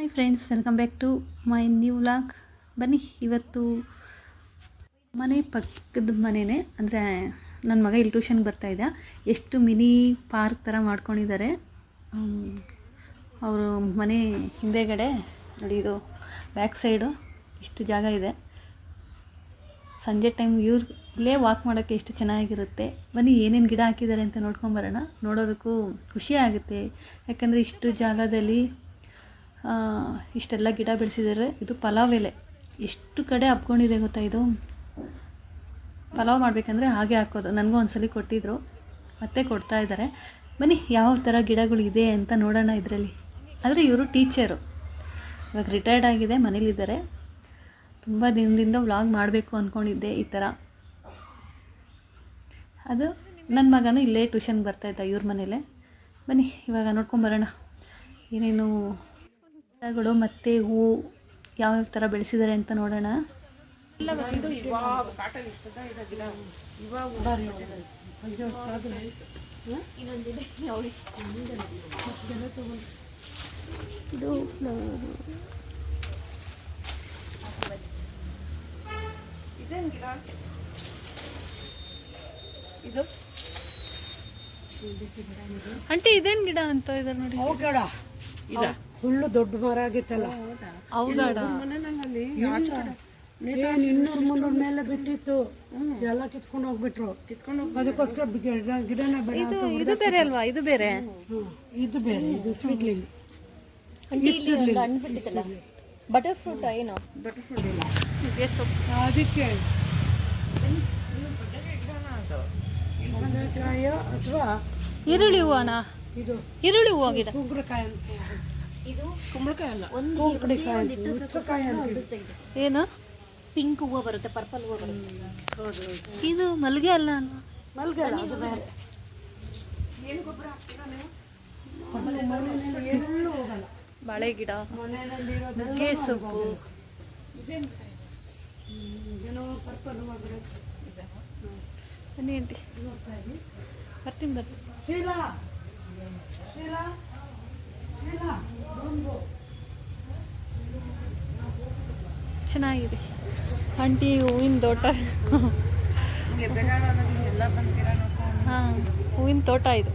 Hi friends, welcome back to my new vlog. ಬನ್ನಿ, ಇವತ್ತು ಮನೆ ಪಕ್ಕದ ಮನೆಯೇ, ಅಂದರೆ ನನ್ನ ಮಗ ಇಲ್ಲಿ ಟ್ಯೂಷನ್ಗೆ ಬರ್ತಾಯಿದ್ದ. ಎಷ್ಟು ಮಿನಿ ಪಾರ್ಕ್ ಥರ ಮಾಡ್ಕೊಂಡಿದ್ದಾರೆ ಅವರು ಮನೆ ಹಿಂದೆಗಡೆ. ನೋಡಿ, ಇದು ಬ್ಯಾಕ್ ಸೈಡು ಇಷ್ಟು ಜಾಗ ಇದೆ. ಸಂಜೆ ಟೈಮ್ ಇಲ್ಲೇ ವಾಕ್ ಮಾಡೋಕ್ಕೆ ಎಷ್ಟು ಚೆನ್ನಾಗಿರುತ್ತೆ. ಬನ್ನಿ, ಏನೇನು ಗಿಡ ಹಾಕಿದ್ದಾರೆ ಅಂತ ನೋಡ್ಕೊಂಬರೋಣ. ನೋಡೋದಕ್ಕೂ ಖುಷಿ ಆಗುತ್ತೆ, ಯಾಕಂದರೆ ಇಷ್ಟು ಜಾಗದಲ್ಲಿ ಇಷ್ಟೆಲ್ಲ ಗಿಡ ಬೆಳೆಸಿದ್ದಾರೆ. ಇದು ಪಲಾವ್ ಎಲೆ ಎಷ್ಟು ಕಡೆ ಹಬ್ಕೊಂಡಿದೆ ಗೊತ್ತಾ. ಇದು ಪಲಾವ್ ಮಾಡಬೇಕಂದ್ರೆ ಹಾಗೆ ಹಾಕೋದು. ನನಗೂ ಒಂದ್ಸಲ ಕೊಟ್ಟಿದ್ದರು, ಮತ್ತೆ ಕೊಡ್ತಾ ಇದ್ದಾರೆ. ಬನ್ನಿ, ಯಾವ ಥರ ಗಿಡಗಳು ಇದೆ ಅಂತ ನೋಡೋಣ ಇದರಲ್ಲಿ. ಆದರೆ ಇವರು ಟೀಚರು, ಇವಾಗ ರಿಟೈರ್ಡ್ ಆಗಿದೆ, ಮನೇಲಿದ್ದಾರೆ. ತುಂಬ ದಿನದಿಂದ ವ್ಲಾಗ್ ಮಾಡಬೇಕು ಅಂದ್ಕೊಂಡಿದ್ದೆ ಈ ಥರ. ಅದು ನನ್ನ ಮಗನೂ ಇಲ್ಲೇ ಟ್ಯೂಷನ್ಗೆ ಬರ್ತಾಯಿದ್ದ ಇವ್ರ ಮನೇಲೆ. ಬನ್ನಿ, ಇವಾಗ ನೋಡ್ಕೊಂಬರೋಣ ಏನೇನು ಗಿಡಗಳು ಮತ್ತು ಹೂವು ಯಾವ್ಯಾವ ಥರ ಬೆಳೆಸಿದ್ದಾರೆ ಅಂತ ನೋಡೋಣ. ಇದು ಇದು ಆಂಟಿ ಇದೇನು ಗಿಡ ಅಂತ ಇದ್ದಾರೆ ನೋಡಿ. ಫುಲ್ಲು ದೊಡ್ಡ ಮರ ಆಗಿತ್ತಲ್ಲ, ಅವುಗಾಡ 200-300 ಮೇಲೆ ಬಿಟ್ಟಿತ್ತು. ಎಲ್ಲ ಕಿತ್ಕೊಂಡು ಹೋಗ್ಬಿಟ್ರು. ಅದಕ್ಕೋಸ್ಕರ ಗಿಡನ ಬೇಡ. ಇದು ಬೇರೆ ಅಲ್ವಾ? ಇದು ಬೇರೆ, ಇದು ಬೇರೆ. ಇದು ಸ್ವೀಟ್ ಲಿಲ್ಲಿ. ಬಟರ್ ಫ್ರೂಟ್ ಏನು? ಬಟರ್ ಫ್ರೂಟ್ ಇಲ್ಲ, ಅದಕ್ಕೆ ಕುಂಬಳಕಾಯಿ ಅಥವಾ ಈರುಳ್ಳಿ ಹೂವನಾ? ಇದು ಈರುಳ್ಳಿ ಹೂವು ಗಿಡ. ಕುಂಬಳಕಾಯಿ ಅಂತ. ಇದು ಕುಂಬಳಕಾಯಿ ಅಲ್ಲ, ಕುಂಬಳಕಾಯಿ ಹುಚ್ಚಕಾಯಿ ಅಂತ. ಏನು? ಪಿಂಕ್ ಹೂವು ಬರುತ್ತೆ, ಪರ್ಪಲ್ ಹೂವು ಬರುತ್ತೆ. ಇದು ಮಲ್ಲಿಗೆ ಅಲ್ಲ ಅಲ್ವಾ? ಮಲ್ಗೆ ಅಲ್ಲ, ಅದು ಬೇರೆ. ಎಲ್ಲೂ ಹೋಗಲ್ಲ. ಬಾಳೆ ಗಿಡ, ಮನೆಯಲ್ಲಿ ನುಗ್ಗೆ ಸೊಪ್ಪು. ಏನೋ ಪರ್ಪಲ್ ಹೂವು ಬರುತ್ತೆ. ಬನ್ನಿ ಆಂಟಿ, ಬರ್ತೀನಿ ಬರ್ತೀನಿ. ಶೀಲಾ, ಶೀಲಾ, ಶೀಲಾ, ಚೆನ್ನಾಗಿದೆ ಆಂಟಿ. ಹೂವಿನ ತೋಟ. ಹಾಂ, ಹೂವಿನ ತೋಟ ಇದು.